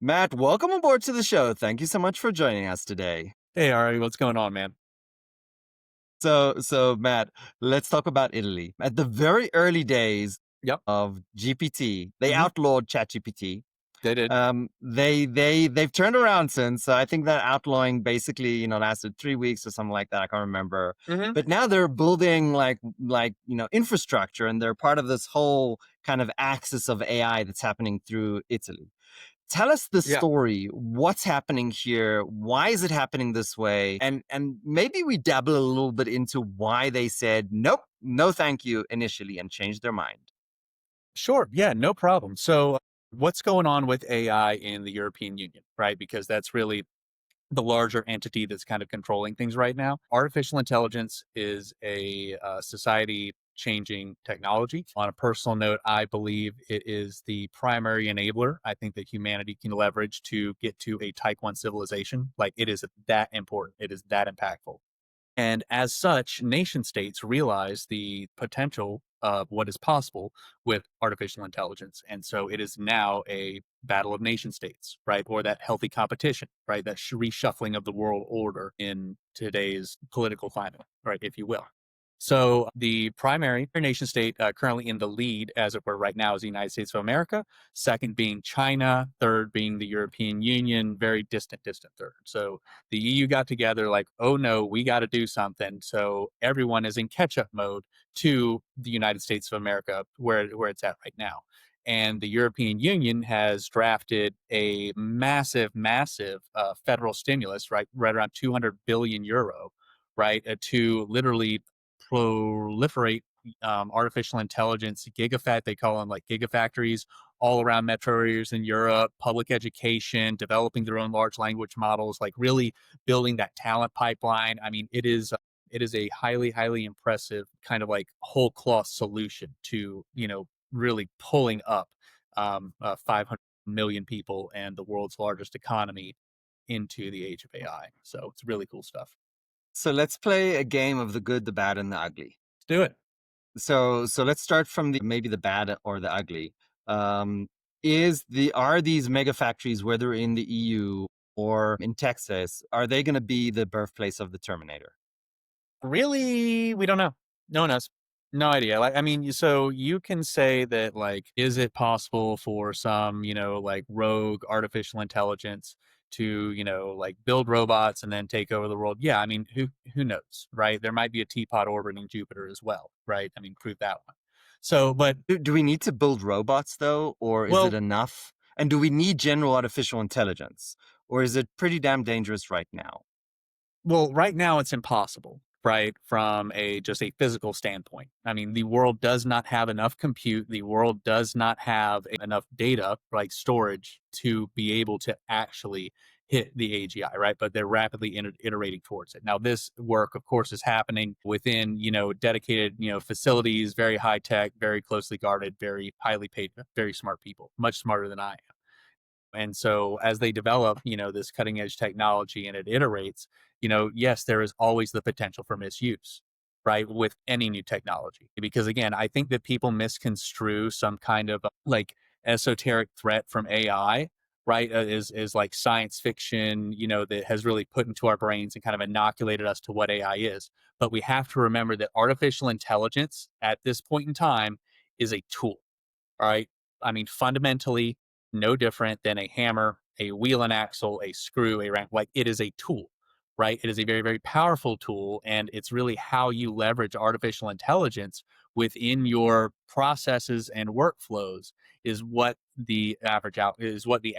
Matt, welcome aboard to the show. Thank you so much for joining us today. Hey, Ari, what's going on, man? So Matt, let's talk about Italy. At the very early days Yep. of GPT, they hmm outlawed ChatGPT. They did. They've turned around since. So I think that outlawing basically, lasted 3 weeks or something like that. I can't remember. hmm But now they're building infrastructure, and they're part of this whole kind of axis of AI that's happening through Italy. Tell us the Yeah. story. What's happening here? Why is it happening this way? And maybe we dabble a little bit into why they said nope, no thank you initially and changed their mind. Sure. Yeah, no problem. So, what's going on with AI in the European Union, right? Because that's really the larger entity that's kind of controlling things right now. Artificial intelligence is a society changing technology. On a personal note, I believe it is the primary enabler I think that humanity can leverage to get to a type 1 civilization. Like, it is that important, it is that impactful. And as such, nation states realize the potential of what is possible with artificial intelligence. And so it is now a battle of nation states, right? Or that healthy competition, right? That reshuffling of the world order in today's political climate, right? If you will. So the primary nation state currently in the lead, as it were, right now is the United States of America. Second being China. Third being the European Union. Very distant third. So the EU got together like, oh no, we got to do something. So everyone is in catch-up mode to the United States of America, where it's at right now. And the European Union has drafted a massive federal stimulus, right around 200 billion euro, right, to literally proliferate artificial intelligence, gigafat, they call them like gigafactories all around metro areas in Europe, public education, developing their own large language models, like really building that talent pipeline. I mean, it is a highly impressive kind of like whole cloth solution to, really pulling up 500 million people and the world's largest economy into the age of AI. So it's really cool stuff. So let's play a game of the good, the bad, and the ugly. Let's do it. So let's start from the maybe the bad or the ugly. Um, are these mega factories, whether in the EU or in Texas, are they going to be the birthplace of the Terminator? Really, we don't know. No one knows. No idea. Like, I mean, so you can say that, like, is it possible for some, like rogue artificial intelligence to, like build robots and then take over the world? Yeah, I mean, who knows, right? There might be a teapot orbiting Jupiter as well, right? I mean, prove that one. So, but Do we need to build robots though, or is it well, enough? And do we need general artificial intelligence, or is it pretty damn dangerous right now? Well, right now it's impossible, right? From a just a physical standpoint. I mean, the world does not have enough compute. The world does not have enough data, like storage, to be able to actually hit the AGI, right? But they're rapidly iterating towards it. Now, this work, of course, is happening within, dedicated, facilities, very high tech, very closely guarded, very highly paid, very smart people, much smarter than I am. And so as they develop, this cutting edge technology and it iterates, yes, there is always the potential for misuse, right? With any new technology. Because again, I think that people misconstrue some kind of like esoteric threat from AI, right? Is like science fiction, that has really put into our brains and kind of inoculated us to what AI is. But we have to remember that artificial intelligence at this point in time is a tool. All right. I mean, fundamentally, no different than a hammer, a wheel and axle, a screw, a ramp. Like, it is a tool, right? It is a very powerful tool. And it's really how you leverage artificial intelligence within your processes and workflows is what the average out is what the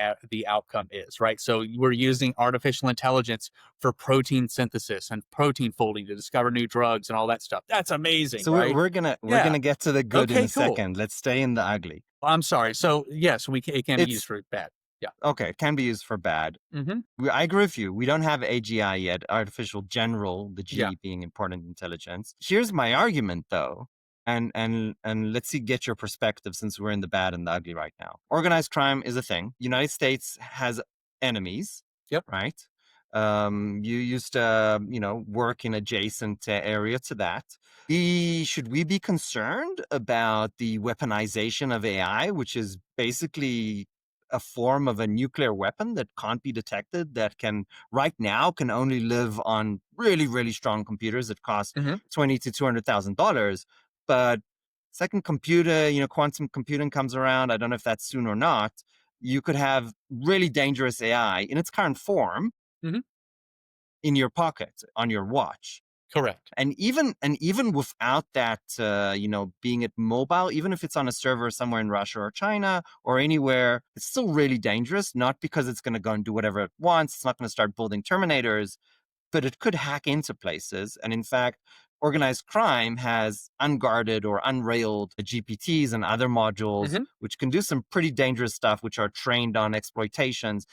outcome is, right? So we're using artificial intelligence for protein synthesis and protein folding to discover new drugs and all that stuff. That's amazing, So right? we're Yeah. gonna get to the good in Okay, a cool. second. Let's stay in the ugly. I'm sorry. So yes, it can be used It's for bad. Yeah. okay. It can be used for bad. hmm I agree with you. We don't have AGI yet, artificial general, the Yeah. G being important intelligence. Here's my argument though. And let's see, get your perspective since we're in the bad and the ugly right now. Organized crime is a thing. United States has enemies, Yep. right? You used to, work in adjacent area to that. Should we be concerned about the weaponization of AI, which is basically a form of a nuclear weapon that can't be detected, that can right now can only live on really, really strong computers that cost Hmm. 20 to $200,000. But second computer, quantum computing comes around. I don't know if that's soon or not. You could have really dangerous AI in its current form Hmm. in your pocket on your watch. Correct. And even without that, being it mobile, even if it's on a server somewhere in Russia or China or anywhere, it's still really dangerous. Not because it's going to go and do whatever it wants. It's not going to start building Terminators, but it could hack into places. And in fact, organized crime has unguarded or unrailed GPTs and other modules, Hmm. which can do some pretty dangerous stuff, which are trained on exploitations.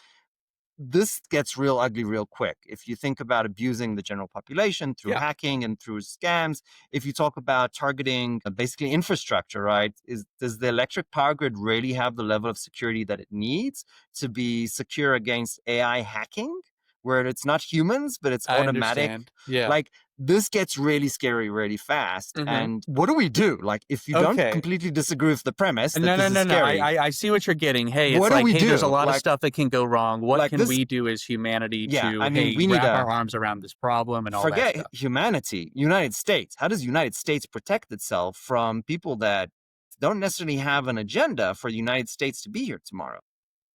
This gets real ugly real quick. If you think about abusing the general population through Yeah, hacking and through scams, if you talk about targeting basically infrastructure, right? Does the electric power grid really have the level of security that it needs to be secure against AI hacking, where it's not humans, but it's I automatic? understand. Yeah. Like, this gets really scary really fast. Hmm. And what do we do? Like, if you don't Okay. completely disagree with the premise that No, no, this is no, no. scary, I see what you're getting. Hey, what it's do like, we hey, there's a do? lot of stuff that can go wrong. What Like can this, we do as humanity yeah, to, I mean, hey, we need wrap a our arms around this problem and all that forget stuff? humanity. United States. How does United States protect itself from people that don't necessarily have an agenda for the United States to be here tomorrow?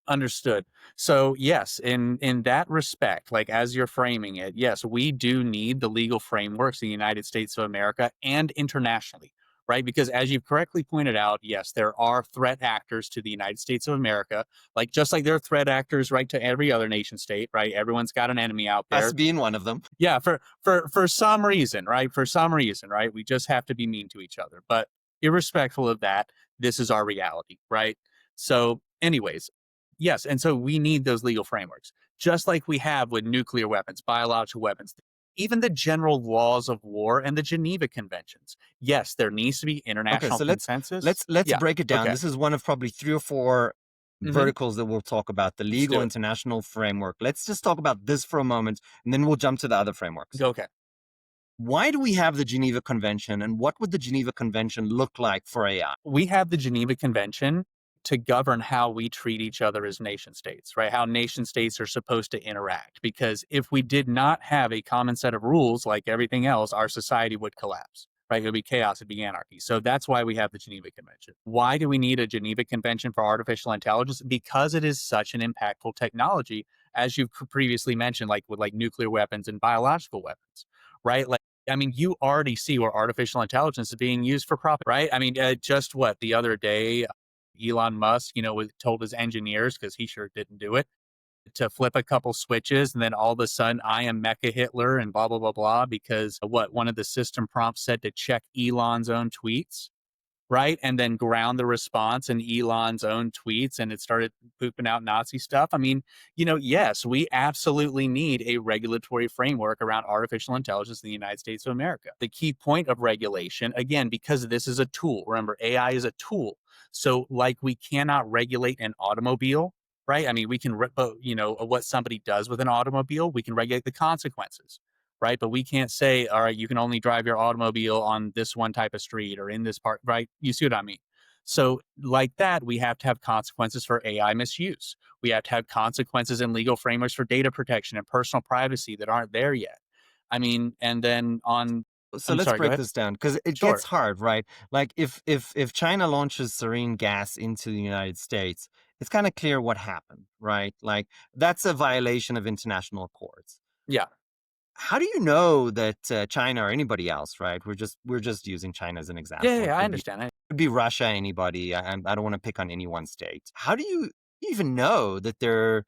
Understood. So yes, in that respect, like as you're framing it, yes, we do need the legal frameworks in the United States of America and internationally, right? Because as you've correctly pointed out, yes, there are threat actors to the United States of America, like just like there are threat actors, right, to every other nation state, right? Everyone's got an enemy out Us there. being one of them. Yeah, for some reason, right? For some reason, right? We just have to be mean to each other. But irrespective of that, this is our reality, right? So, anyways, yes, and so we need those legal frameworks, just like we have with nuclear weapons, biological weapons, even the general laws of war and the Geneva Conventions. Yes, there needs to be Okay, international so let's consensus. let's let's Yeah. break it down. Okay. This is one of probably three or four Hmm. verticals that we'll talk about, the Let's legal do it. international framework. Let's just talk about this for a moment, and then we'll jump to the other frameworks. Okay. Why do we have the Geneva Convention, and what would the Geneva Convention look like for AI? We have the Geneva Convention to govern how we treat each other as nation states, right? How nation states are supposed to interact. Because if we did not have a common set of rules like everything else, our society would collapse, right? It would be chaos, it'd be anarchy. So that's why we have the Geneva Convention. Why do we need a Geneva Convention for artificial intelligence? Because it is such an impactful technology, as you've previously mentioned, like with like nuclear weapons and biological weapons, right? Like, I mean, you already see where artificial intelligence is being used for profit, right? I mean, just what the other day, Elon Musk, told his engineers, because he sure didn't do it, to flip a couple switches, and then all of a sudden, I am Mecha Hitler and blah blah blah blah, because what one of the system prompts said to check Elon's own tweets, right? And then ground the response in Elon's own tweets, and it started pooping out Nazi stuff. I mean, yes, we absolutely need a regulatory framework around artificial intelligence in the United States of America. The key point of regulation, again, because this is a tool, remember, AI is a tool. So, like, we cannot regulate an automobile, right? I mean, we can, what somebody does with an automobile, we can regulate the consequences, right? But we can't say, all right, you can only drive your automobile on this one type of street or in this part, right? You see what I mean? So, like that, we have to have consequences for AI misuse. We have to have consequences and legal frameworks for data protection and personal privacy that aren't there yet. I mean, and then So I'm let's sorry, go break ahead. this down because it gets Sure. hard, right? Like if China launches sarin gas into the United States, it's kind of clear what happened, right? Like that's a violation of international accords. Yeah. How do you know that China or anybody else, right? We're just using China as an Yeah, yeah, example. It yeah, I could be understand. could be Russia, anybody. I don't want to pick on any one state. How do you even know that they're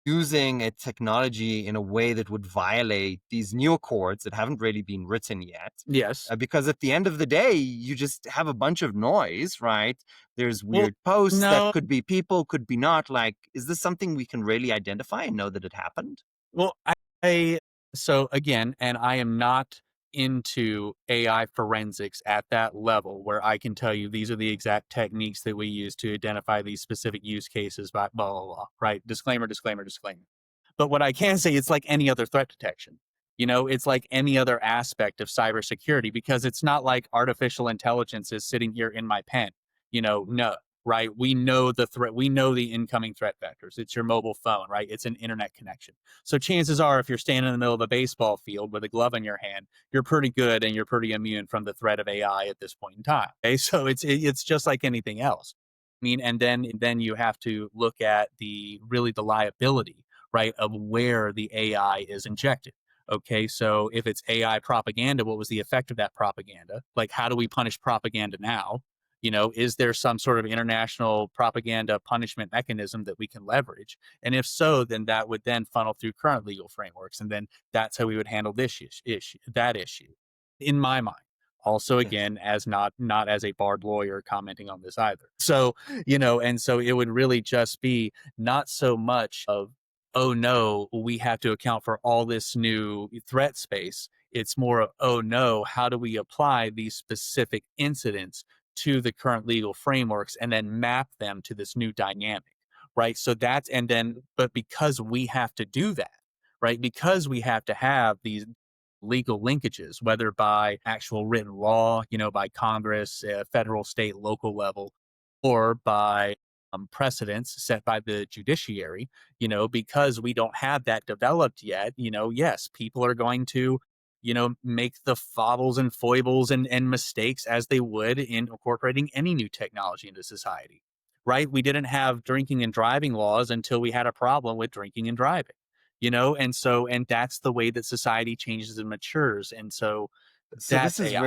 using a technology in a way that would violate these new accords that haven't really been written yet? Yes. Because at the end of the day, you just have a bunch of noise, right? There's Well, weird posts that no. could be people, could be not. Like, is this something we can really identify and know that it happened? Well, I so again, and I am not into AI forensics at that level where I can tell you these are the exact techniques that we use to identify these specific use cases by blah blah blah. Right? Disclaimer, disclaimer, disclaimer. But what I can say, it's like any other threat detection. It's like any other aspect of cybersecurity, because it's not like artificial intelligence is sitting here in my pen. No. right? We know the threat, we know the incoming threat vectors. It's your mobile phone, right? It's an internet connection. So chances are, if you're standing in the middle of a baseball field with a glove in your hand, you're pretty good and you're pretty immune from the threat of AI at this point in time. Okay, so it's just like anything else. I mean, and then you have to look at the really the liability, right, of where the AI is injected. Okay, so if it's AI propaganda, what was the effect of that propaganda? Like, how do we punish propaganda now? Is there some sort of international propaganda punishment mechanism that we can leverage? And if so, then that would then funnel through current legal frameworks. And then that's how we would handle this that issue, in my mind. Also, Yes. again, as not as a barred lawyer commenting on this either. So, and so it would really just be not so much of, oh no, we have to account for all this new threat space. It's more of, oh no, how do we apply these specific incidents to the current legal frameworks and then map them to this new dynamic, right? So that's, and then, but because we have to do that, right? Because we have to have these legal linkages, whether by actual written law, by Congress, federal, state, local level, or by precedents set by the judiciary, because we don't have that developed yet, yes, people are going to, make the fobbles and foibles and mistakes as they would in incorporating any new technology into society, right? We didn't have drinking and driving laws until we had a problem with drinking and driving, and that's the way that society changes and matures. And so So that's AI.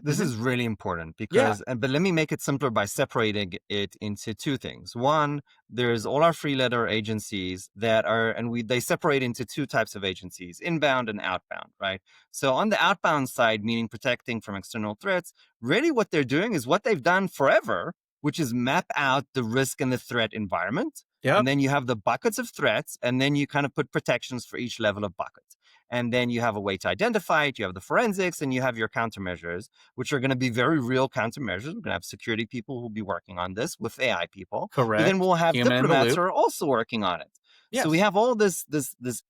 this Hmm. is really important Yeah. because but let me make it simpler by separating it into two things. One, there's all our free letter agencies that are and we they separate into two types of agencies, inbound and outbound, right? So on the outbound side, meaning protecting from external threats, really what they're doing is what they've done forever, which is map out the risk and the threat environment. And Yep. then you have the buckets of threats, and then you kind of put protections for each level of bucket. And then you have a way to identify it. You have the forensics, and you have your countermeasures, which are going to be very real countermeasures. We're going to have security people who will be working on this with AI people, but then Correct. we'll have Human in the diplomats who loop. are also working on it. So we Yes. have all this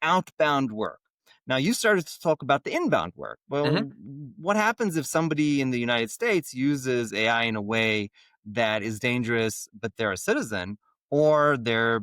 outbound work. Now you started to talk about the inbound work. Hmm. Well, what happens if somebody in the United States uses AI in a way that is dangerous, but they're a citizen, or they're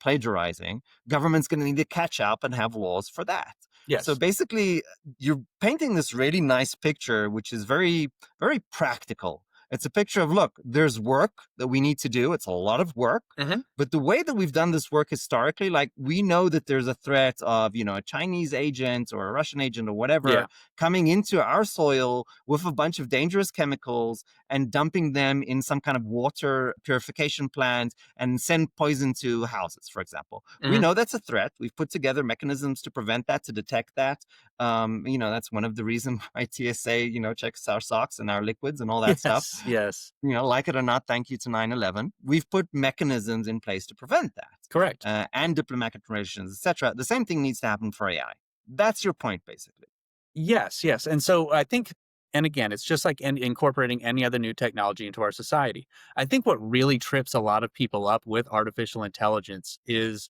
plagiarizing? Government's going to need to catch up and have laws for that. So Yes. basically, you're painting this really nice picture, which is very, very practical. It's a picture of, look, there's work that we need to do. It's a lot of work. Hmm. But the way that we've done this work historically, like we know that there's a threat of, a Chinese agent or a Russian agent or whatever Yeah. coming into our soil with a bunch of dangerous chemicals and dumping them in some kind of water purification plant and send poison to houses, for example. We Hmm. know that's a threat. We've put together mechanisms to prevent that, to detect that. That's one of the reasons why TSA, checks our socks and our liquids and all that stuff. Yes. Yes. Like it or not, thank you to 9/11. We've put mechanisms in place to prevent that, Correct. and diplomatic relations, etc. The same thing needs to happen for AI. That's your point, basically. Yes. Yes. And so I think, and again, it's just like incorporating any other new technology into our society. I think what really trips a lot of people up with artificial intelligence is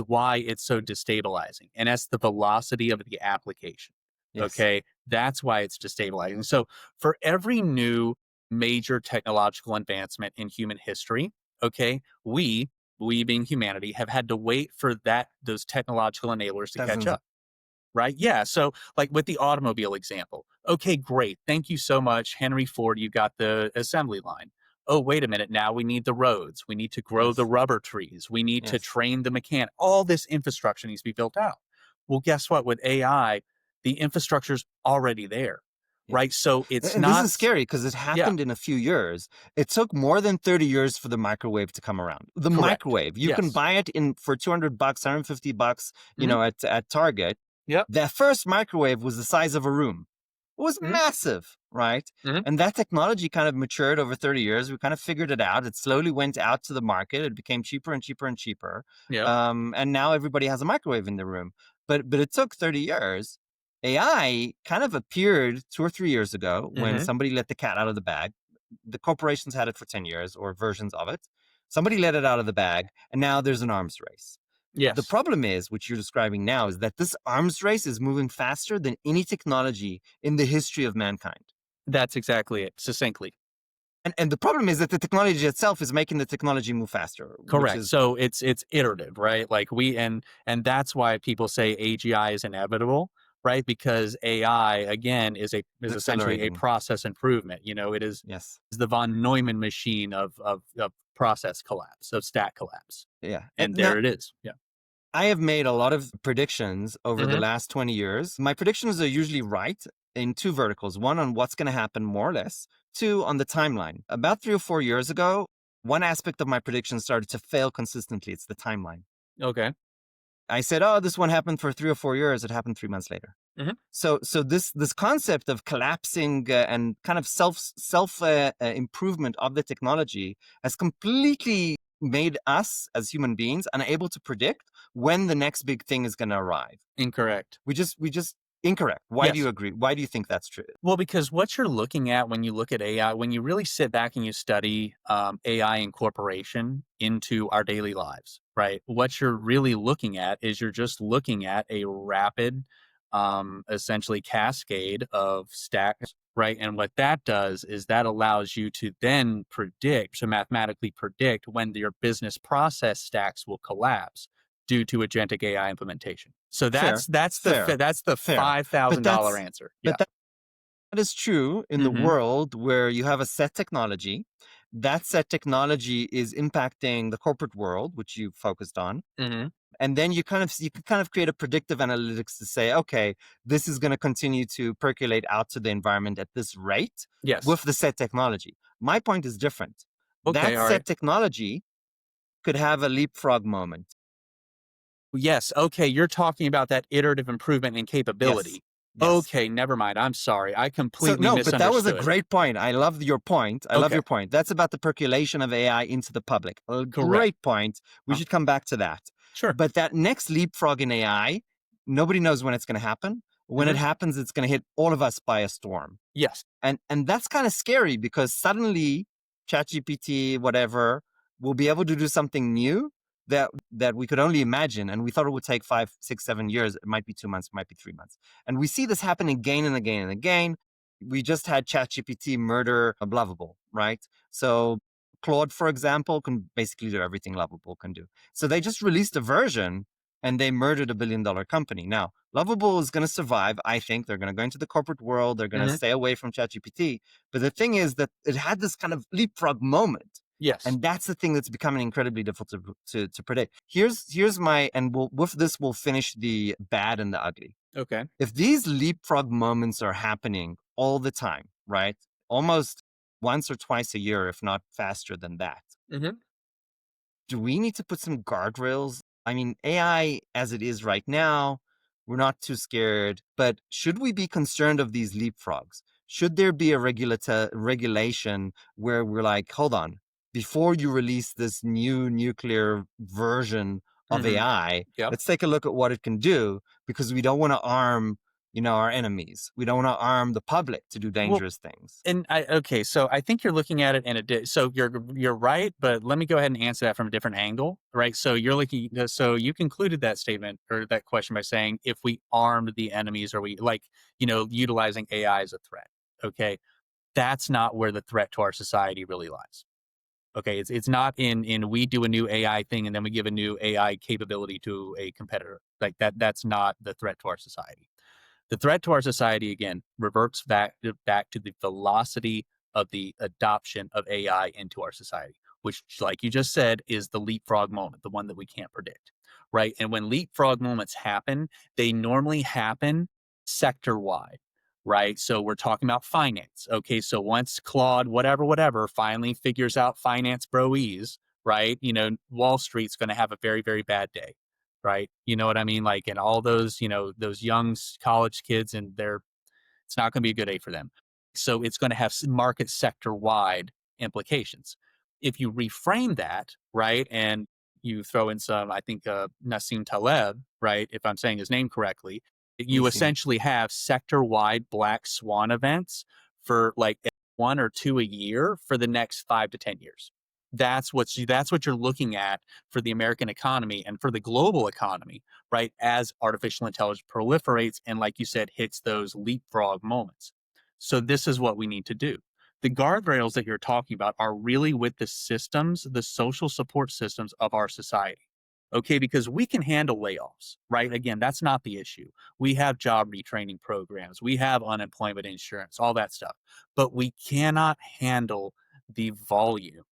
why it's so destabilizing, and that's the velocity of the application. Yes, Okay, that's why it's destabilizing. So for every new major technological advancement in human history, okay, we being humanity have had to wait for those technological enablers to catch dozens of up. Right? Yeah. So, like with the automobile example, okay, great. Thank you so much, Henry Ford. You got the assembly line. Oh, wait a minute. Now we need the roads. We need to grow the yes, rubber trees. We need to yes, train the mechanic. All this infrastructure needs to be built out. Well, guess what? With AI, the infrastructure's already there, right? yes. So it's And this not, is scary because it yeah, happened in a few years. It took more than 30 years for the microwave to come around. The correct. microwave, you can Yes. buy it in for $200, $150, Hmm. at Target. Yep. That first microwave was the size of a room. It was Hmm. massive, right? Hmm. And that technology kind of matured over 30 years. We kind of figured it out. It slowly went out to the market. It became cheaper and cheaper and cheaper. Yep. And now everybody has a microwave in their room. But it took 30 years. AI kind of appeared 2 or 3 years ago when Hmm. somebody let the cat out of the bag. The corporations had it for 10 years or versions of it. Somebody let it out of the bag, and now there's an arms race. The Yes. problem is, which you're describing now, is that this arms race is moving faster than any technology in the history of mankind. That's exactly it, succinctly. And the problem is that the technology itself is making the technology move faster, which Correct. is So it's iterative, right? Like and that's why people say AGI is inevitable, right? Because AI again is essentially a accelerating. process improvement. Yes. Is the von Neumann machine of process collapse, of stack collapse. Yeah. And And now there it is. Yeah. I have made a lot of predictions over the Hmm. last 20 years. My predictions are usually right in two verticals, one on what's going to happen more or less, two on the timeline. About 3 or 4 years ago, one aspect of my prediction started to fail consistently. It's the timeline. Okay. I said, oh, this one happened for 3 or 4 years. It happened 3 months later. Hmm. So this concept of collapsing and kind of self improvement of the technology has completely made us as human beings unable to predict when the next big thing is going to arrive. Incorrect. We just incorrect. Why do you Yes. agree? Why do you think that's true? Well, because what you're looking at when you look at AI, when you really sit back and you study AI incorporation into our daily lives, right? What you're really looking at is you're just looking at a rapid, essentially cascade of stacks, right? And what that does is that allows you to then mathematically predict when your business process stacks will collapse due to agentic AI implementation. So Fair, fair, that's the fair. five But thousand dollar that's answer. Yeah. but that is true in the Hmm. world where you have a set technology. That set technology is impacting the corporate world, which you focused on. Hmm. And then you can kind of create a predictive analytics to say, okay, this is going to continue to percolate out to the environment at this rate Yes. with the set technology. My point is different. Okay. That All right. set technology could have a leapfrog moment. Yes. Okay. You're talking about that iterative improvement in Yes. capability. Yes. Okay. Never mind. I'm sorry. I So completely no, but that was a misunderstood. great point. I love your point. I love Okay. your point. That's about the percolation of AI into the public. A Correct. great point. We Huh? should come back to that. Sure. But that next leapfrog in AI, nobody knows when it's going to happen. When it Hmm. happens, it's going to hit all of us by a storm. Yes. And that's kind of scary because suddenly ChatGPT, whatever, will be able to do something new that we could only imagine. And we thought it would take 5, 6, 7 years. It might be 2 months, it might be 3 months. And we see this happen again and again and again. We just had ChatGPT murder a Lovable, right? So Claude, for example, can basically do everything Lovable can do. So they just released a version and they murdered $1 billion company. Now, Lovable is going to survive. I think they're going to go into the corporate world. They're going to Hmm. stay away from ChatGPT. But the thing is that it had this kind of leapfrog moment. Yes. And that's the thing that's becoming incredibly difficult to predict. Here's my, and with this, we'll finish the bad and the ugly. Okay. If these leapfrog moments are happening all the time, right? Almost once or twice a year, if not faster than that, Hmm. do we need to put some guardrails? I mean, AI as it is right now, we're not too scared, but should we be concerned of these leapfrogs? Should there be a regulation where we're like, hold on, before you release this new nuclear version of Hmm. AI, Yep. let's take a look at what it can do because we don't want to arm, our enemies. We don't want to arm the public to do Well, dangerous things. and so I think you're looking at it in so you're right, but let me go ahead and answer that from a different angle, right? So so you concluded that statement or that question by saying if we armed the enemies, or we utilizing AI as a threat. Okay, that's not where the threat to our society really lies. Okay, it's not in we do a new AI thing and then we give a new AI capability to a competitor. Like that's not the threat to our society. The threat to our society, again, reverts back to the velocity of the adoption of AI into our society, which, like you just said, is the leapfrog moment, the one that we can't predict, right? And when leapfrog moments happen, they normally happen sector wide, right? So we're talking about finance. Okay, so once Claude, whatever, finally figures out finance broese, right? Wall Street's going to have a very, very bad day, right? You know what I mean? Like, and all those, those young college kids, and it's not going to be a good day for them. So it's going to have market sector wide implications. If you reframe that, right, and you throw in some, I think, Nassim Taleb, right, if I'm saying his name correctly, you Easy. essentially have sector wide black swan events for like one or two a year for the next 5 to 10 years. That's what you're looking at for the American economy and for the global economy, right? As artificial intelligence proliferates and, like you said, hits those leapfrog moments. So this is what we need to do. The guardrails that you're talking about are really with the systems, the social support systems of our society. Okay, because we can handle layoffs, right? Again, that's not the issue. We have job retraining programs, we have unemployment insurance, all that stuff. But we cannot handle the volume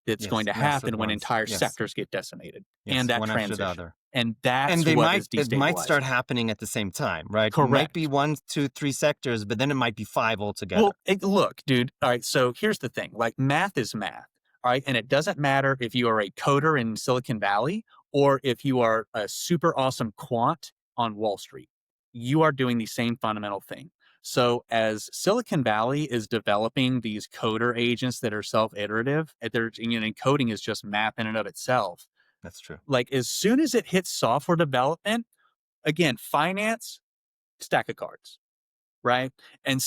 that's going Yes, to massive happen when ones. entire Yes, sectors get decimated and yes, that one after the transition. other. And And that's they what might is it might start destabilizing. happening at the same time, right? It might be Correct. 1, 2, 3 sectors, but then it might be 5 altogether. Well, look, dude. All right. So here's the thing like, math is math. All right. And it doesn't matter if you are a coder in Silicon Valley or if you are a super awesome quant on Wall Street. You are doing the same fundamental thing. So, as Silicon Valley is developing these coder agents that are self iterative, and coding is just math in and of itself. That's true. Like, as soon as it hits software development, again, finance, stack of cards, right? And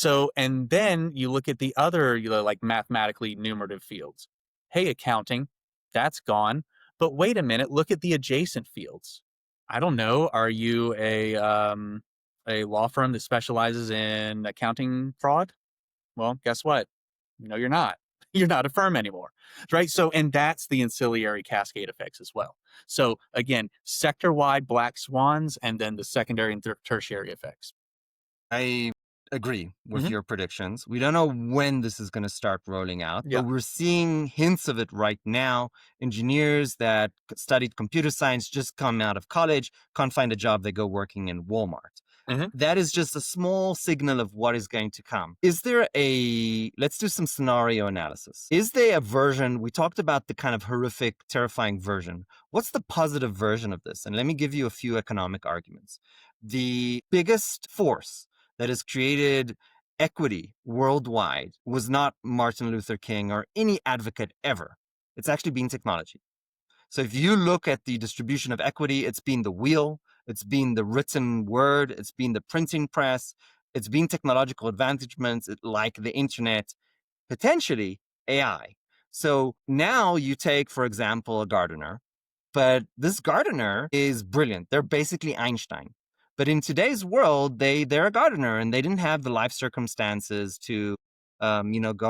then you look at the other, like mathematically numerative fields. Hey, accounting, that's gone. But wait a minute, look at the adjacent fields. I don't know. Are you a law firm that specializes in accounting fraud? Well, guess what? No, you're not. You're not a firm anymore, right? So, and that's the ancillary cascade effects as well. So, again, sector wide black swans, and then the secondary and tertiary effects. I agree with Hmm. your predictions. We don't know when this is going to start rolling out, but Yeah. we're seeing hints of it right now. Engineers that studied computer science just come out of college, can't find a job, they go working in Walmart. Hmm. That is just a small signal of what is going to come. Is there let's do some scenario analysis. Is there a version? We talked about the kind of horrific, terrifying version. What's the positive version of this? And let me give you a few economic arguments. The biggest force that has created equity worldwide was not Martin Luther King or any advocate ever. It's actually been technology. So if you look at the distribution of equity, it's been the wheel, it's been the written word, it's been the printing press, it's been technological advancements like the internet, potentially AI. So now you take, for example, a gardener, but this gardener is brilliant. They're basically Einstein. But in today's world, they're a gardener and they didn't have the life circumstances to go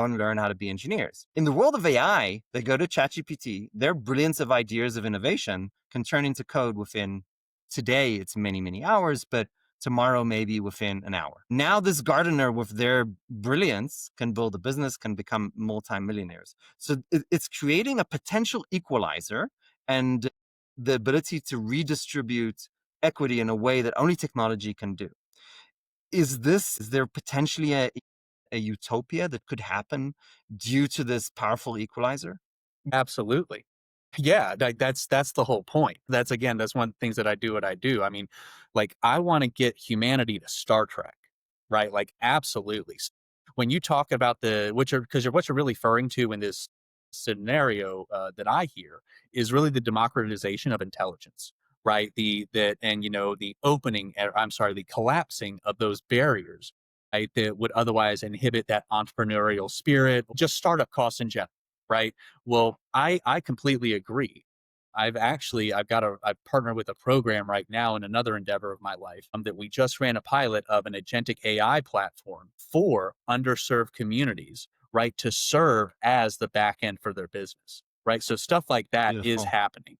and learn how to be engineers. In the world of AI, they go to ChatGPT. Their brilliance of ideas of innovation can turn into code within today. It's many, many hours, but tomorrow maybe within an hour. Now this gardener with their brilliance can build a business, can become multimillionaires. So it's creating a potential equalizer and the ability to redistribute equity in a way that only technology can do. Is there potentially a utopia that could happen due to this powerful equalizer? Absolutely. Yeah, that's the whole point. That's one of the things that I do what I do. I mean, like, I want to get humanity to Star Trek, right? Like, absolutely. When you talk about what you're really referring to in this scenario that I hear is really the democratization of intelligence, right? The opening, I'm sorry, the collapsing of those barriers, right? That would otherwise inhibit that entrepreneurial spirit, just startup costs in general, right? Well, I completely agree. I've partnered with a program right now in another endeavor of my life, that we just ran a pilot of an agentic AI platform for underserved communities, right, to serve as the back end for their business, right? So stuff like that is Beautiful. happening.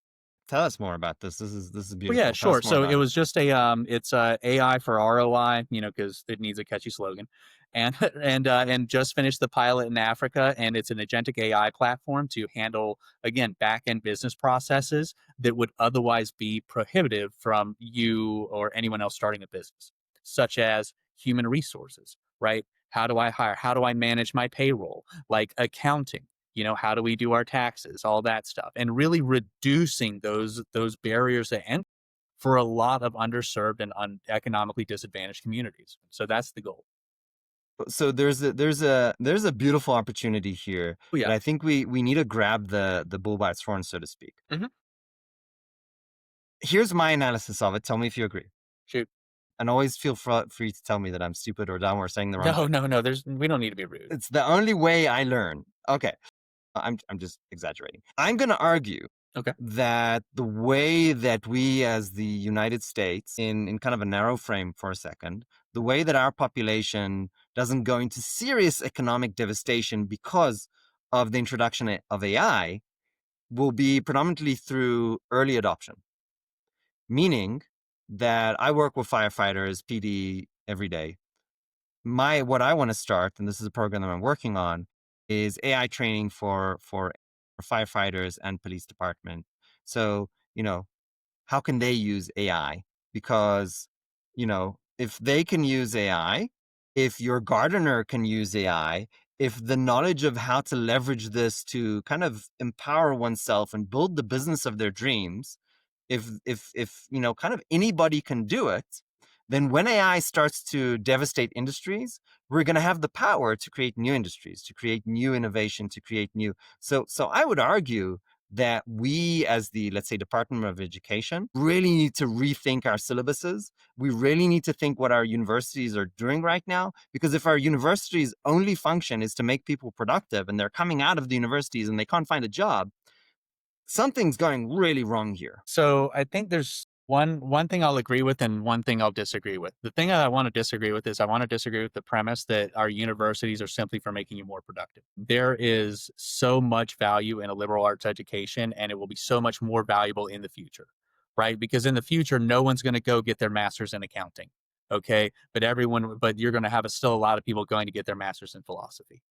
Tell us more about this. This is Well, yeah, beautiful. Tell sure. us more So it about it. was just it's AI for ROI, because it needs a catchy slogan, and and just finished the pilot in Africa, and it's an agentic AI platform to handle, again, back end business processes that would otherwise be prohibitive from you or anyone else starting a business, such as human resources, right? How do I hire? How do I manage my payroll? Like accounting, how do we do our taxes, all that stuff, and really reducing those barriers to entry for a lot of underserved and economically disadvantaged communities. So that's the goal. So there's a beautiful opportunity here Oh, that yeah. I think we need to grab the bull by its horn, so to speak. Hmm. Here's my analysis of it. Tell me if you agree. Shoot. And always feel free to tell me that I'm stupid or dumb or saying the wrong No, thing. no, no. We don't need to be rude. It's the only way I learn. Okay. I'm just exaggerating. I'm going to argue Okay. that the way that we as the United States, in kind of a narrow frame for a second, the way that our population doesn't go into serious economic devastation because of the introduction of AI will be predominantly through early adoption, meaning that I work with firefighters, PD every day. What I want to start, and this is a program that I'm working on, is AI training for firefighters and police department. So, how can they use AI? Because, if they can use AI, if your gardener can use AI, if the knowledge of how to leverage this to kind of empower oneself and build the business of their dreams, if kind of anybody can do it, then when AI starts to devastate industries, we're going to have the power to create new industries, to create new innovation, to create new. So I would argue that we, as the, let's say, Department of Education, really need to rethink our syllabuses. We really need to think what our universities are doing right now, because if our universities' only function is to make people productive and they're coming out of the universities and they can't find a job, something's going really wrong here. So I think there's one thing I'll agree with and one thing I'll disagree with. The thing that I want to disagree with is I want to disagree with the premise that our universities are simply for making you more productive. There is so much value in a liberal arts education, and it will be so much more valuable in the future, right? Because in the future, no one's going to go get their master's in accounting, okay? But you're going to have still a lot of people going to get their master's in philosophy.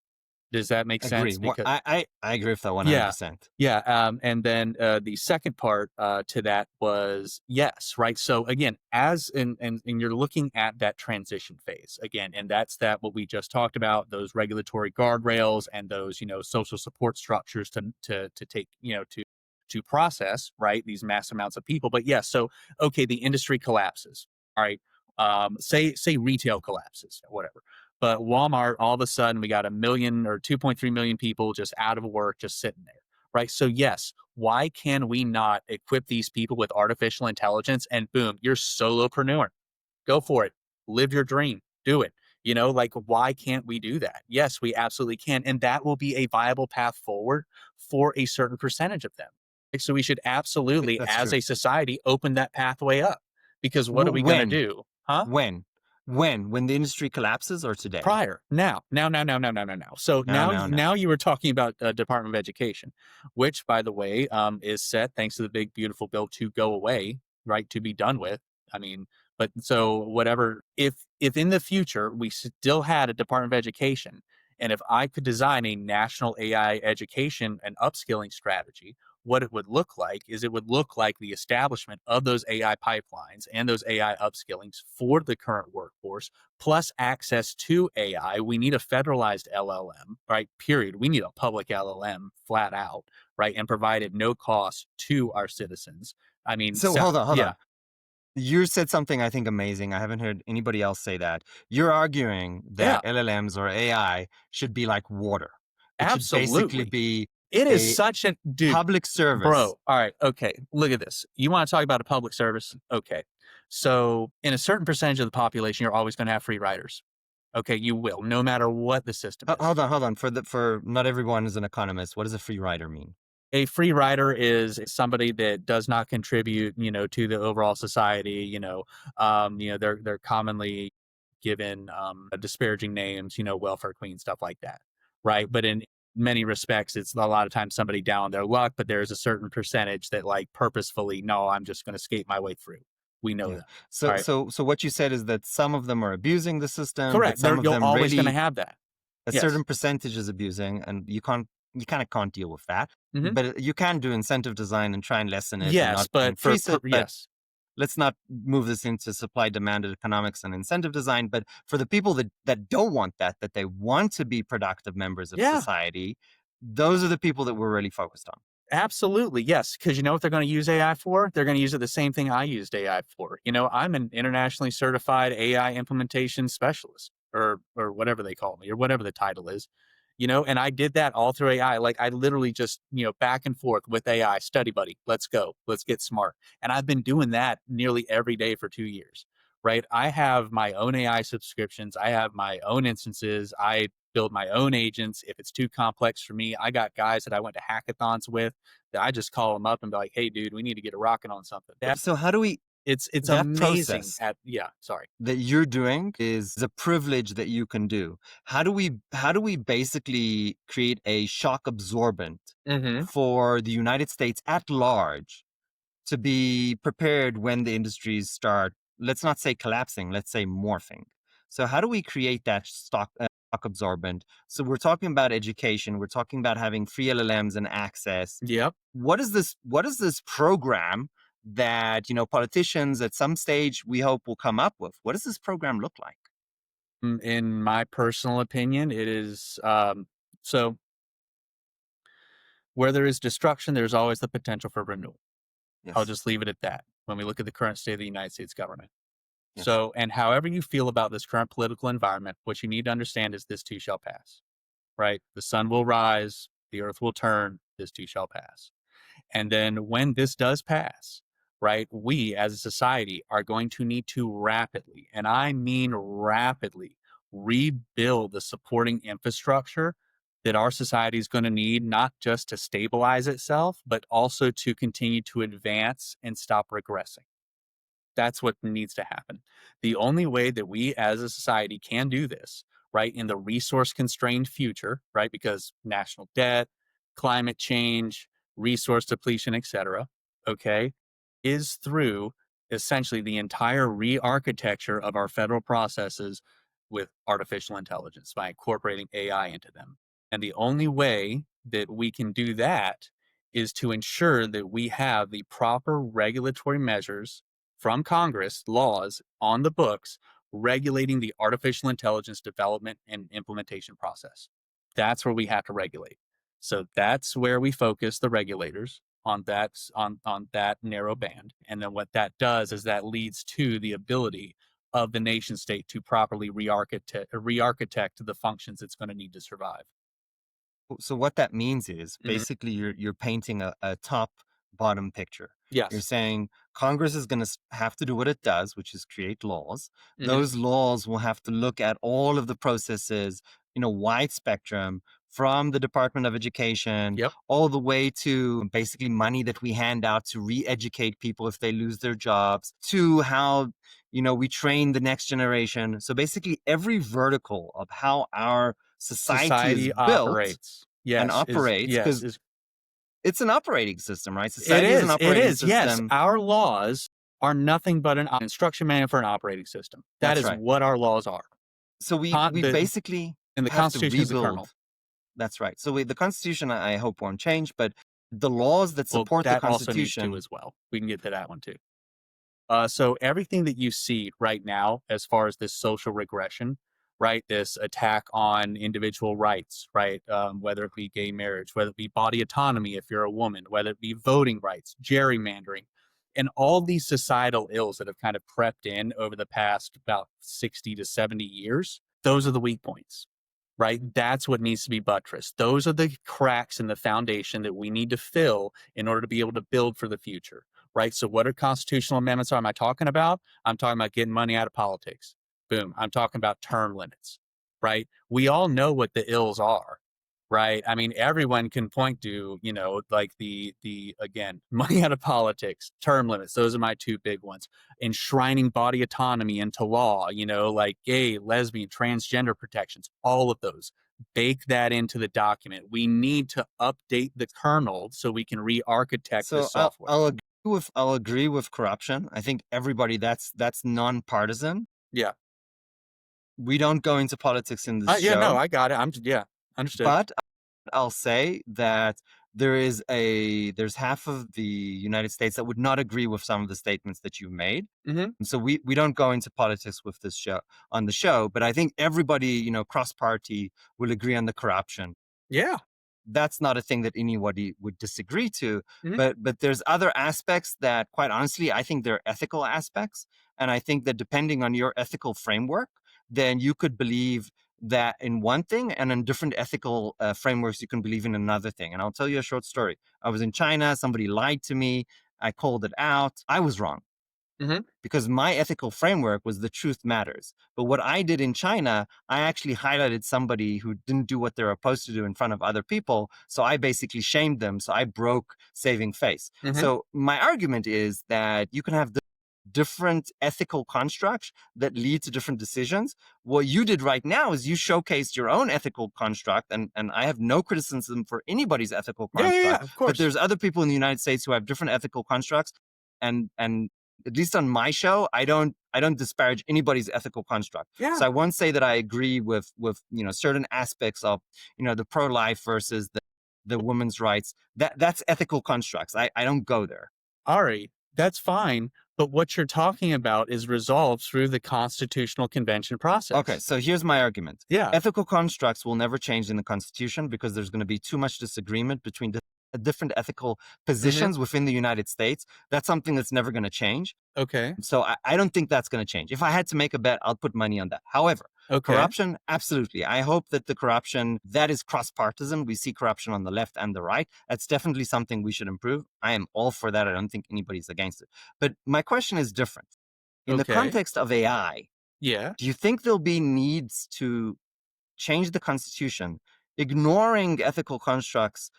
Does that make Agree. sense? Because I agree with that yeah. 100%. Yeah. And then the second part to that was yes, right. So again, and you're looking at that transition phase again, and that's that what we just talked about, those regulatory guardrails and those, social support structures to take, to process, right, these mass amounts of people. But yes, so okay, the industry collapses. All right. Say retail collapses, whatever. But Walmart, all of a sudden, we got a million or 2.3 million people just out of work, just sitting there, right? So, yes, why can we not equip these people with artificial intelligence and boom, you're solopreneur? Go for it. Live your dream. Do it. Like, why can't we do that? Yes, we absolutely can. And that will be a viable path forward for a certain percentage of them. Like, so, we should absolutely, That's as true. a society, open that pathway up because what are we going to When? do? Huh? When? When the industry collapses or today? Prior. Now. So No, now, no, no. now you were talking about Department of Education, which, by the way, is set thanks to the big beautiful bill to go away, right? To be done with. I mean, but so whatever. If in the future we still had a Department of Education, and if I could design a national AI education and upskilling strategy, what it would look like is it would look like the establishment of those AI pipelines and those AI upskillings for the current workforce plus access to AI. We need a federalized LLM, right? Period. We need a public LLM flat out, right? And provide at no cost to our citizens. I mean, So hold on, hold yeah, on. You said something I think amazing. I haven't heard anybody else say that. You're arguing yeah, that LLMs or AI should be like water. It should basically absolutely. be It is a such a dude, public service. bro. All right. Okay. Look at this. You want to talk about a public service? Okay. So, in a certain percentage of the population, you're always going to have free riders. Okay. You will, no matter what the system is. Hold on. For not everyone is an economist. What does a free rider mean? A free rider is somebody that does not contribute, to the overall society. They're commonly given disparaging names, welfare queen, stuff like that, right? But in many respects, it's a lot of times somebody down on their luck, but there's a certain percentage that like purposefully, no, I'm just going to skate my way through. We know Yeah. that. All So right, what you said is that some of them are abusing the system, but correct. some of You're them always going to really have that. a Yes. certain percentage is abusing, and you kind of can't deal with that. Hmm. But you can do incentive design and try and lessen it and Yes, not but increase it. But yes, let's not move this into supply demand economics and incentive design. But for the people that don't want that they want to be productive members of yeah. society, those are the people that we're really focused on. Absolutely, yes. Because you know what they're going to use AI for? They're going to use it the same thing I used AI for. I'm an internationally certified AI implementation specialist, or whatever they call me, or whatever the title is. And I did that all through AI. Like I literally just back and forth with AI. Study buddy, let's go, let's get smart. And I've been doing that nearly every day for 2 years. Right? I have my own AI subscriptions. I have my own instances. I build my own agents. If it's too complex for me, I got guys that I went to hackathons with that I just call them up and be like, hey, dude, we need to get a rocket on something. So how do we It's That amazing process at yeah, sorry. that you're doing is a privilege that you can do. How do we basically create a shock absorbent Mhm. for the United States at large to be prepared when the industries start, let's not say collapsing, let's say morphing? So how do we create that shock absorbent? So we're talking about education, we're talking about having free LLMs and access. Yep. What is this program that, politicians at some stage we hope will come up with? What does this program look like? In my personal opinion, it is, so where there is destruction, there's always the potential for renewal. I'll Yes. just leave it at that when we look at the current state of the United States government. Yes. So, and however you feel about this current political environment, what you need to understand is this too shall pass, right? The sun will rise, the earth will turn, this too shall pass. And then when this does pass, right, we as a society are going to need to rapidly, and I mean rapidly, rebuild the supporting infrastructure that our society is going to need, not just to stabilize itself, but also to continue to advance and stop regressing. That's what needs to happen. The only way that we as a society can do this, right, in the resource constrained future, right, because national debt, climate change, resource depletion, etc., okay, is through essentially the entire re-architecture of our federal processes with artificial intelligence by incorporating AI into them. And the only way that we can do that is to ensure that we have the proper regulatory measures from Congress, laws on the books regulating the artificial intelligence development and implementation process. That's where we have to regulate. So that's where we focus the regulators on that narrow band. And then what that does is that leads to the ability of the nation state to properly re-architect the functions it's going to need to survive. So what that means is Mhm. basically you're painting a top bottom picture. You're Yes. saying Congress is going to have to do what it does, which is create laws. Hmm. Those laws will have to look at all of the processes, wide spectrum, from the Department of Education Yep. all the way to basically money that we hand out to re-educate people if they lose their jobs, to how we train the next generation. So basically every vertical of how our society is Society built operates. and Yes. Is operates, yes. because Is it's an operating system, right? it Society is an is. It operating is. Yes. system. Our laws are nothing but an instruction manual for an operating system. That That's is right. what our laws are. So we Con- we the basically and the have to Constitution is the kernel. rebuild. That's right. So the Constitution, I hope, won't change, but the laws that Well, support the that also needs to Constitution. as well. We can get to that one too. So everything that you see right now, as far as this social regression, right, this attack on individual rights, right, whether it be gay marriage, whether it be body autonomy if you're a woman, whether it be voting rights, gerrymandering, and all these societal ills that have kind of crept in over the past about 60 to 70 years, those are the weak points, right? That's what needs to be buttressed. Those are the cracks in the foundation that we need to fill in order to be able to build for the future, right? So, what are constitutional amendments am I talking about? I'm talking about getting money out of politics. Boom. I'm talking about term limits, right? We all know what the ills are, right? I mean, everyone can point to, like the again, money out of politics, term limits. Those are my two big ones. Enshrining body autonomy into law, like gay, lesbian, transgender protections, all of those. Bake that into the document. We need to update the kernel so we can re-architect the So I'll, software. I'll agree with I'll agree with corruption. I think everybody, that's nonpartisan. Yeah. We don't go into politics in this Yeah, no, show, I got it. Yeah, understood. but I'll say that there's half of the United States that would not agree with some of the statements that you made. Hmm. And so we don't go into politics with this show on the show, but I think everybody, cross party will agree on the corruption. Yeah. That's not a thing that anybody would disagree to. Hmm. But there's other aspects that, quite honestly, I think they're ethical aspects. And I think that depending on your ethical framework, then you could believe that in one thing, and in different ethical frameworks, you can believe in another thing. And I'll tell you a short story. I was in China, somebody lied to me. I called it out. I was wrong Hmm. because my ethical framework was the truth matters. But what I did in China, I actually highlighted somebody who didn't do what they're supposed to do in front of other people. So I basically shamed them. So I broke saving face. Hmm. So my argument is that you can have different ethical constructs that lead to different decisions. What you did right now is you showcased your own ethical construct, and I have no criticism for anybody's ethical Yeah, yeah, construct, yeah, of but course. there's other people in the United States who have different ethical constructs, and at least on my show, I don't disparage anybody's ethical construct. Yeah. So I won't say that I agree with certain aspects of the pro-life versus the women's rights. That's ethical constructs. I don't go there. Ari, that's fine. But what you're talking about is resolved through the Constitutional Convention Okay, process. so here's my argument. Yeah. Ethical constructs will never change in the Constitution because there's going to be too much disagreement between different ethical Hmm. positions within the United States. That's something that's never going to change. Okay. So I don't think that's going to change. If I had to make a bet, I'll put money on that. However, Okay. corruption, absolutely. I hope that the corruption that is cross partisan, we see corruption on the left and the right. That's definitely something we should improve. I am all for that. I don't think anybody's against it. But my question is different. In the Okay. context of AI, Yeah. do you think there'll be needs to change the Constitution, ignoring ethical constructs?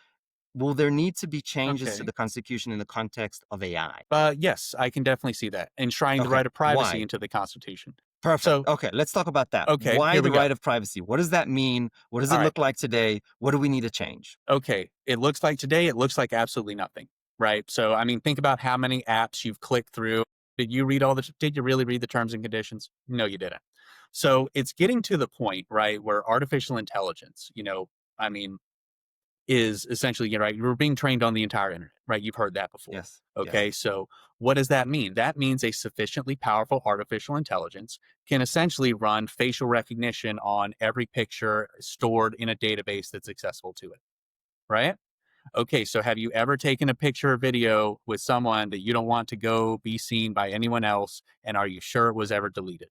Will there need to be changes to Okay. the Constitution in the context of AI? Yes, I can definitely see that. Enshrining the Okay, right of privacy why? into the Constitution. Perfect. So, Okay, let's talk about that. okay, Why here we the go. right of privacy? What does that mean? What does All it right. look like today? What do we need to change? Okay. It looks like today, it looks like absolutely nothing. Right. So, I mean, think about how many apps you've clicked through. Did you really read the terms and conditions? No, you didn't. So it's getting to the point, right, where artificial intelligence, I mean, is essentially, right, you're being trained on the entire internet, right? You've heard that before. Yes, yes. Okay. So what does that mean? That means a sufficiently powerful artificial intelligence can essentially run facial recognition on every picture stored in a database that's accessible to it. Right. Okay. So have you ever taken a picture or video with someone that you don't want to go be seen by anyone else? And are you sure it was ever deleted?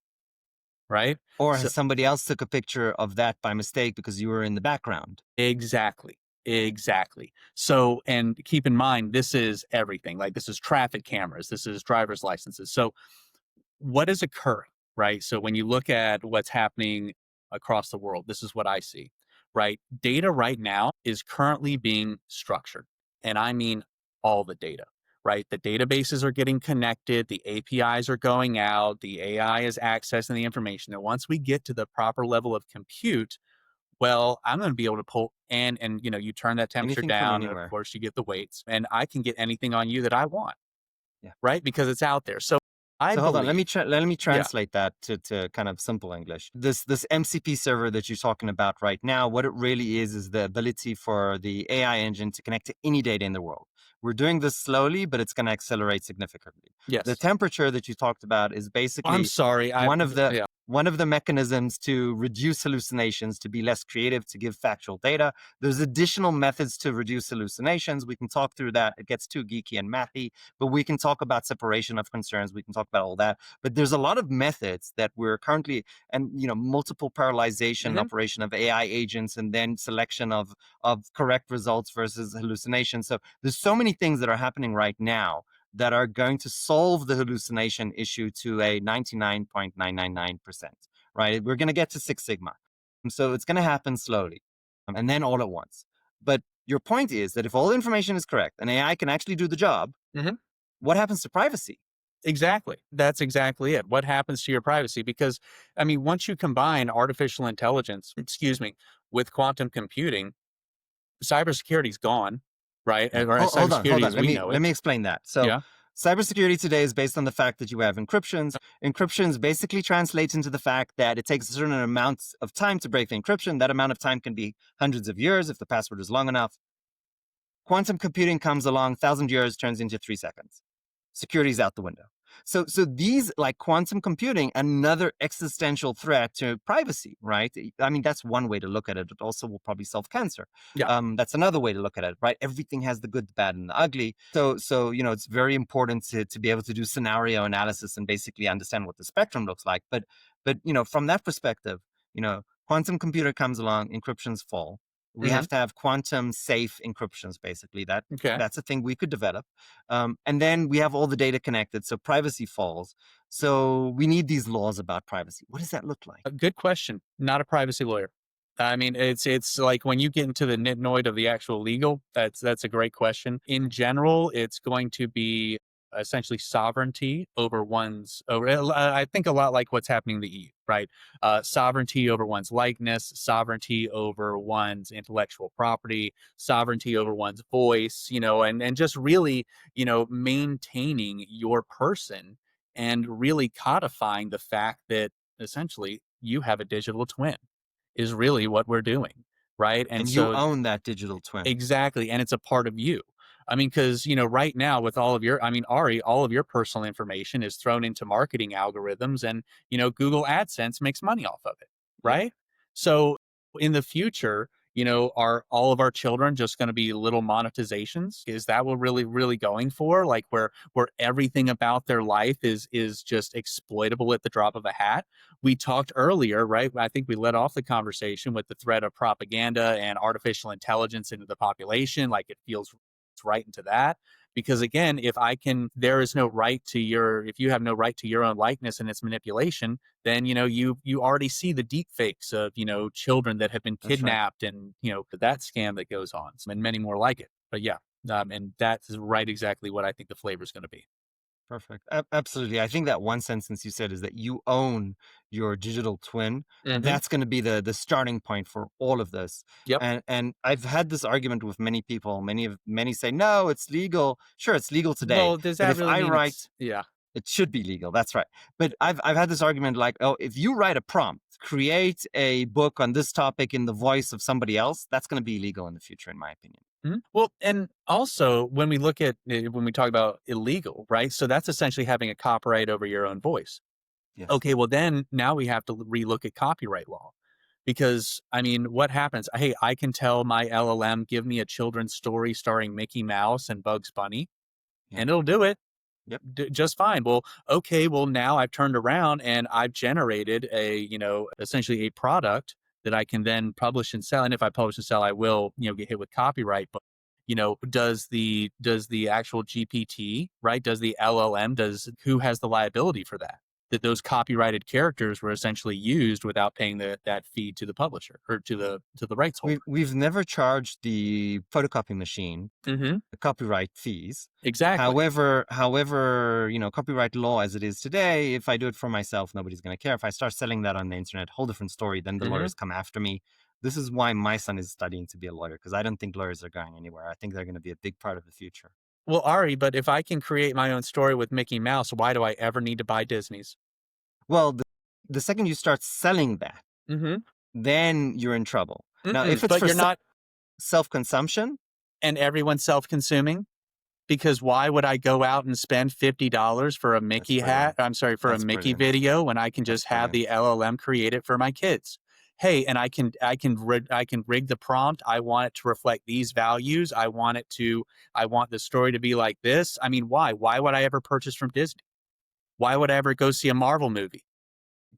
Right. Or So has somebody else took a picture of that by mistake because you were in the background? exactly. Exactly. So, and keep in mind, this is everything. Like, this is traffic cameras, this is driver's licenses. So, what is occurring, right? So, when you look at what's happening across the world, this is what I see, right? Data right now is currently being structured. And I mean all the data, right? The databases are getting connected, the APIs are going out, the AI is accessing the information. And once we get to the proper level of compute, well, I'm going to be able to pull and you turn that temperature Anything from down, and of anywhere. course you get the weights, and I can get anything on you that I want, Yeah. right? Because it's out there. So I So hold on, believe, let me yeah. translate that to kind of simple English. This MCP server that you're talking about right now, what it really is the ability for the AI engine to connect to any data in the world. We're doing this slowly, but it's going to accelerate significantly. The Yes. temperature that you talked about is I'm basically sorry. one of the Yeah. one of the mechanisms to reduce hallucinations, to be less creative, to give factual data. There's additional methods to reduce hallucinations. We can talk through that. It gets too geeky and mathy, but we can talk about separation of concerns. We can talk about all that. But there's a lot of methods that we're currently, and multiple parallelization Hmm. operation of AI agents, and then selection of correct results versus hallucination. So there's so many things that are happening right now that are going to solve the hallucination issue to a 99.999%, right? We're going to get to Six Sigma. So it's going to happen slowly and then all at once. But your point is that if all the information is correct and AI can actually do the job, Hmm. what happens to privacy? Exactly. That's exactly it. What happens to your privacy? Because, I mean, once you combine artificial intelligence, excuse me, with quantum computing, cybersecurity is gone, right? Yeah. Or Hold on, hold cybersecurity on. as we know Let it. me explain that. So Yeah. cybersecurity today is based on the fact that you have encryptions. Encryptions basically translates into the fact that it takes a certain amount of time to break the encryption. That amount of time can be hundreds of years if the password is long enough. Quantum computing comes along, 1,000 years turns into 3 seconds. Security's out the window. So these, like quantum computing, another existential threat to privacy, right? I mean, that's one way to look at it. It also will probably solve cancer. Yeah. That's another way to look at it, right? Everything has the good, the bad, and the ugly. So it's very important to be able to do scenario analysis and basically understand what the spectrum looks like. But from that perspective, quantum computer comes along, encryptions fall. We Hmm. have to have quantum safe encryptions, basically. Okay. That's a thing we could develop. And then we have all the data connected, so privacy falls. So we need these laws about privacy. What does that look like? A good question. Not a privacy lawyer. I mean, it's like when you get into the nitnoid of the actual legal, that's a great question. In general, it's going to be essentially sovereignty over one's over I think a lot like what's happening in the EU, right? Sovereignty over one's likeness, sovereignty over one's intellectual property, sovereignty over one's voice, and just really, maintaining your person and really codifying the fact that essentially you have a digital twin is really what we're doing, right? And And you so own that digital twin. exactly, and it's a part of you. I mean, because right now with all of your, I mean, Ari, all of your personal information is thrown into marketing algorithms, and Google AdSense makes money off of it, Yep. right? So in the future, are all of our children just going to be little monetizations? Is that what really, really going for? Like where everything about their life is just exploitable at the drop of a hat? We talked earlier, right? I think we led off the conversation with the threat of propaganda and artificial intelligence into the population. Like it feels right into that. Because again, there is no right to if you have no right to your own likeness and its manipulation, then you already see the deep fakes of children that have been That's right. kidnapped, and that scam that goes on, and many more like it. But yeah, and that's right exactly what I think the flavor is going to be. Perfect. Absolutely. I think that one sentence you said is that you own your digital twin. Hmm. That's going to be the starting point for all of this. Yep. And I've had this argument with many people. Many say, no, it's legal. Sure, it's legal today. Well, does But that if really I mean write, yeah? it should be legal. That's right. But I've had this argument like, oh, if you write a prompt, create a book on this topic in the voice of somebody else, that's going to be illegal in the future, in my opinion. Mhm. Well, and also when we look at when we talk about illegal, right? So that's essentially having a copyright over your own voice. Yes. Okay, well then now we have to relook at copyright law. Because I mean, what happens? Hey, I can tell my LLM, give me a children's story starring Mickey Mouse and Bugs Bunny, Yep. and it'll do it Yep. just fine. Well, okay, well now I've turned around and I've generated essentially a product that I can then publish and sell. And if I publish and sell, I will, get hit with copyright. But does the actual GPT, right? Does the LLM, does who has the liability for that? That those copyrighted characters were essentially used without paying that fee to the publisher or to the rights holder. We've never charged the photocopy machine Mm-hmm. the copyright fees. Exactly. However, copyright law as it is today, if I do it for myself, nobody's going to care. If I start selling that on the internet, whole different story. Then the Mm-hmm. lawyers come after me. This is why my son is studying to be a lawyer, because I don't think lawyers are going anywhere. I think they're going to be a big part of the future. Well, Ari, but if I can create my own story with Mickey Mouse, why do I ever need to buy Disney's? Well, the second you start selling that, Mm-hmm. then you're in trouble. Now, if Mm-mm. it's But for you're not, self-consumption, and everyone's self-consuming. Because why would I go out and spend $50 for a that's Mickey hat? brilliant. I'm sorry, for a That's Mickey brilliant. video when I can That's just have brilliant. the LLM create it for my kids? Hey, and I can rig the prompt. I want it to reflect these values. I want the story to be like this. I mean, why? Why would I ever purchase from Disney? Why would I ever go see a Marvel movie?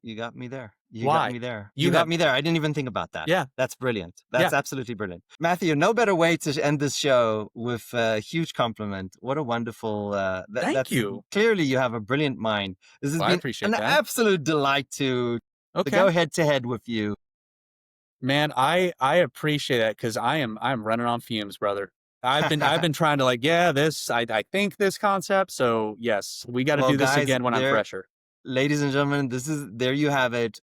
You got me there. You got Why? me there. You You got have me there. I didn't even think about that. yeah, That's brilliant. yeah. That's absolutely brilliant. Matthew, no better way to end this show with a huge compliment. What a wonderful, Thank that's you. clearly you have a brilliant mind. This has Well, I been appreciate an that. absolute delight to Okay. go head to head with you. Man, I appreciate that because I'm running on fumes, brother. I've been trying to like, yeah, this I think this concept. So yes, we got to Well, do this guys, again when I'm fresher. ladies and gentlemen, there you have it.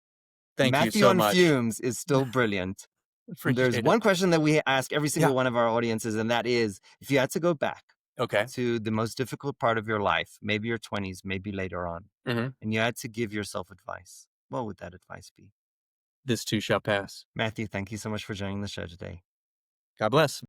Thank you Matthew so on much. Fumes is still brilliant. And there's Appreciate it. one question that we ask every Yeah. single one of our audiences, and that is if you had to go back Okay. to the most difficult part of your life, maybe your 20s, maybe later on, Hmm. and you had to give yourself advice, what would that advice be? This too shall pass. Matthew, thank you so much for joining the show today. God bless.